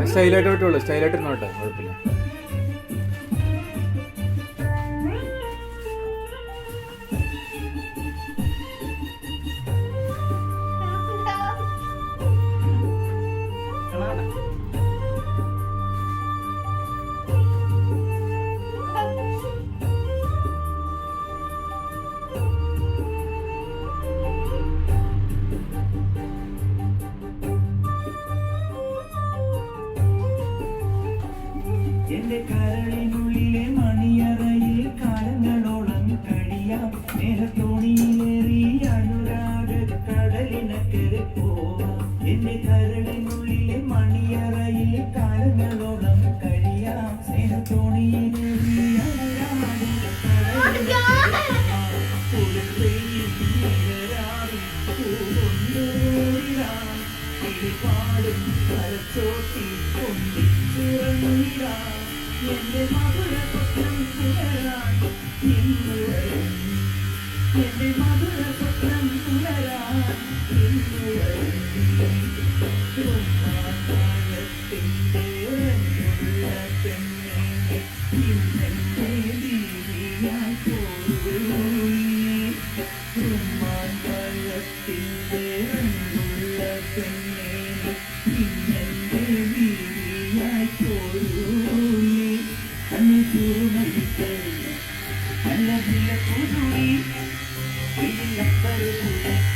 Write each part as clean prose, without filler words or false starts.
സ്റ്റൈലായിട്ട് വിട്ടോളൂ, സ്റ്റൈലായിട്ട് ഇരുന്നോട്ടെ, കുഴപ്പമില്ല. എന്റെ കരളിനുള്ളിലെ മണിയറയിൽ കാലങ്ങളോളം കഴിയാം. സ്നേഹത്തോണിയിലേറി അനുരാഗ കടലിനക്കരെ പോവാം. എന്റെ കരളിനുള്ളിലെ മണിയറയിൽ കാലങ്ങളോളം കഴിയാം. സ്നേഹത്തോണിയിലേറി അനുരാഗ പാടും കരച്ചോട്ടി കൊണ്ടിറങ്ങിടാം. എന്റെ മധുര സ്വപ്നം പുലരാൻ ഇന്ന് വരും. എന്റെ മധുര സ്വപ്നം പുലരാൻ ഇന്ന് വരും. ത്തിന്റെ ഉള്ള പെണ്ണെ ഇന്നെന്റെ ദീദിയായി പോരുന്നേ. ത്തിന്റെ ഉള്ള പെണ്ണെ ഇന്നെന്റെ ദീദിയായി പോരുന്നേ. കണ്ണു ചൂർന്നിട്ട് നല്ല നല്ല പുതുടി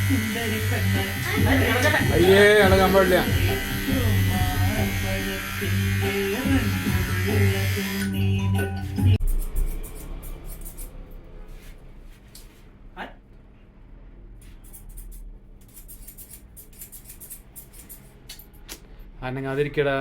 സുന്ദരി പെണ്ണ. അയ്യേ, അടങ്ങാൻ പാടില്ല. അനങ്ങാതിരിക്കടാ.